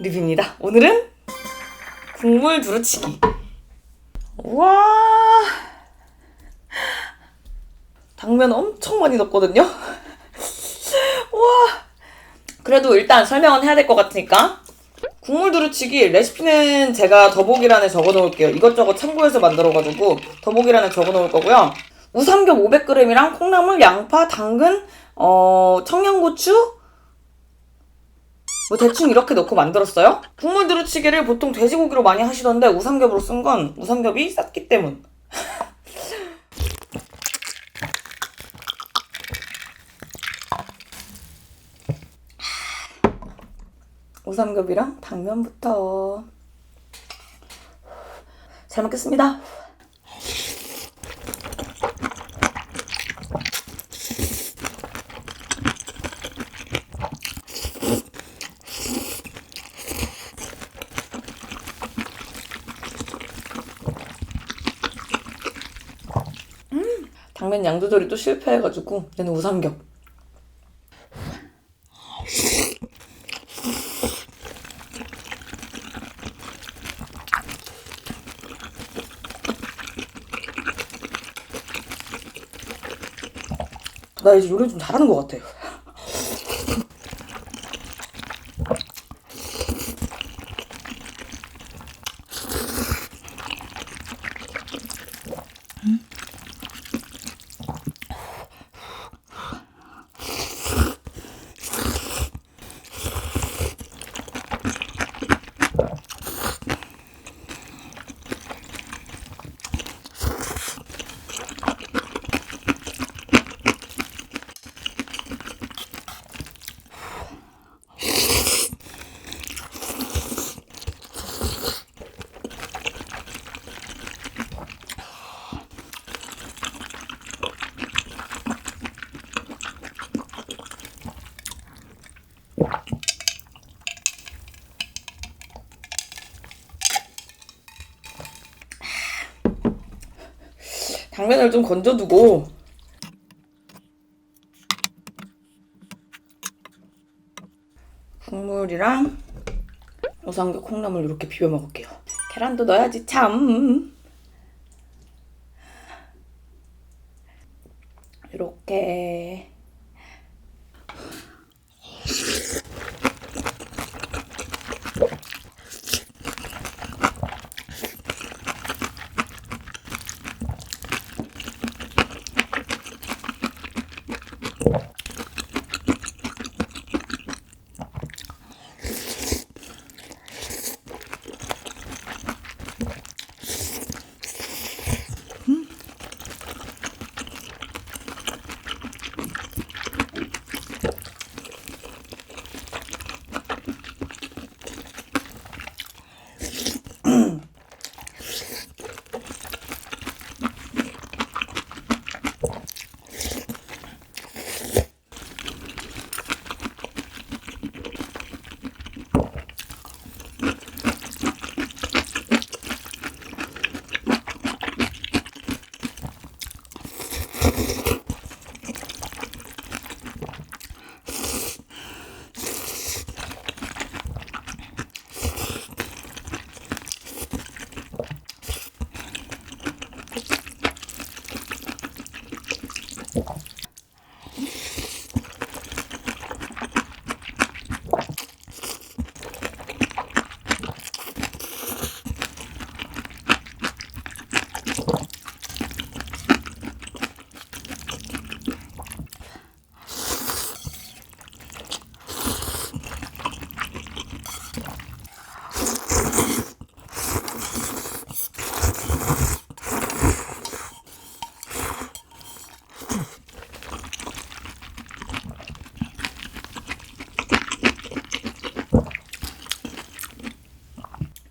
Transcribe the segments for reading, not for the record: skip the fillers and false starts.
리뷰입니다. 오늘은 국물 두루치기. 우와, 당면 엄청 많이 넣었거든요. 우와, 그래도 일단 설명은 해야 될 것 같으니까 국물 두루치기 레시피는 제가 더보기란에 적어 놓을게요. 이것저것 참고해서 만들어가지고 더보기란에 적어 놓을 거고요. 우삼겹 500g이랑 콩나물, 양파, 당근, 청양고추, 뭐 대충 이렇게 넣고 만들었어요. 국물 두루치기를 보통 돼지고기로 많이 하시던데 우삼겹으로 쓴 건 우삼겹이 쌌기 때문. 우삼겹이랑 당면부터. 잘 먹겠습니다. 당면 양 조절이 또 실패해가지고 얘는 우삼겹. 나 이제 요리 좀 잘하는 것 같아요. 당면을 좀 건져두고 국물이랑 우삼겹 콩나물 이렇게 비벼 먹을게요. 계란도 넣어야지 참. 이렇게.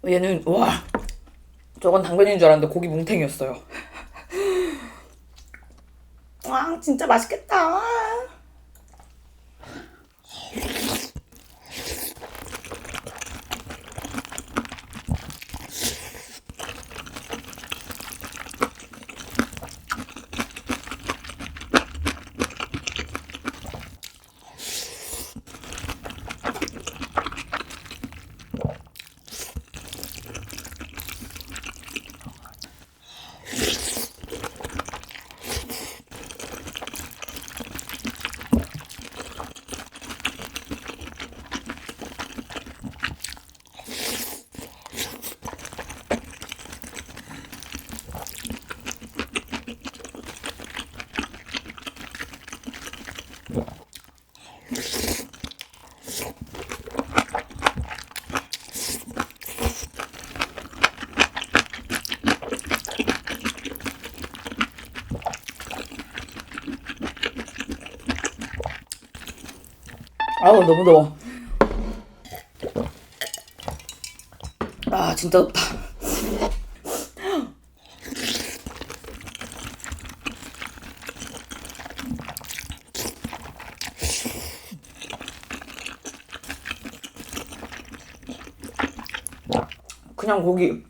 얘는 와 저건 당면인 줄 알았는데 고기 뭉탱이였어요. 와, 진짜 맛있겠다. 아우, 너무 더워. 아, 진짜 덥다. 그냥 고기.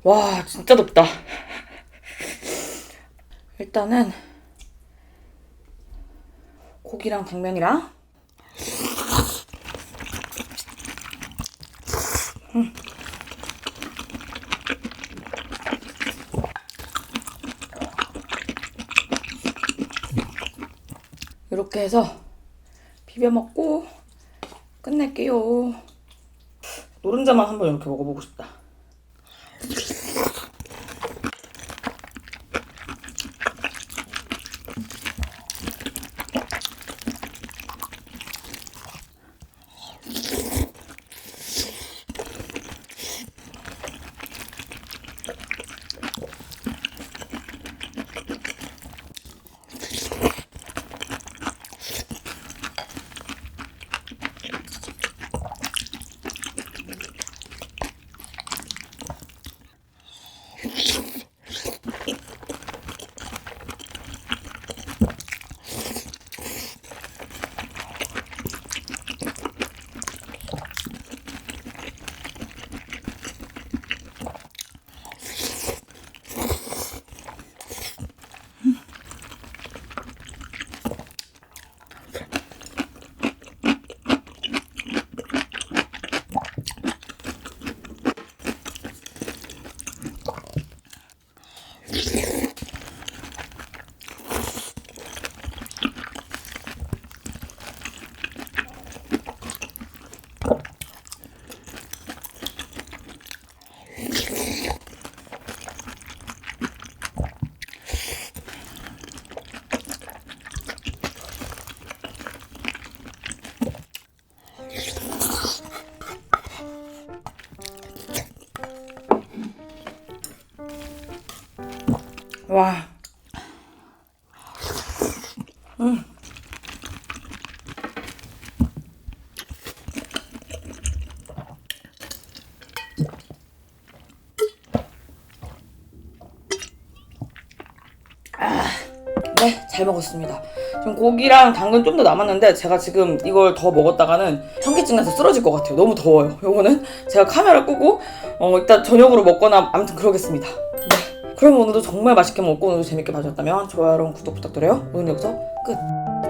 와, 진짜 덥다. 일단은 고기랑 당면이랑 이렇게 해서 비벼 먹고 끝낼게요. 노른자만 한번 이렇게 먹어보고 싶다. 와. 네, 잘 먹었습니다. 지금 고기랑 당근 좀 더 남았는데 제가 지금 이걸 더 먹었다가는 현기증 나서 쓰러질 것 같아요. 너무 더워요. 요거는 제가 카메라 끄고 일단 저녁으로 먹거나 아무튼 그러겠습니다. 네, 그럼 오늘도 정말 맛있게 먹고 오늘도 재밌게 봐주셨다면 좋아요랑 구독 부탁드려요. 오늘 여기서 끝.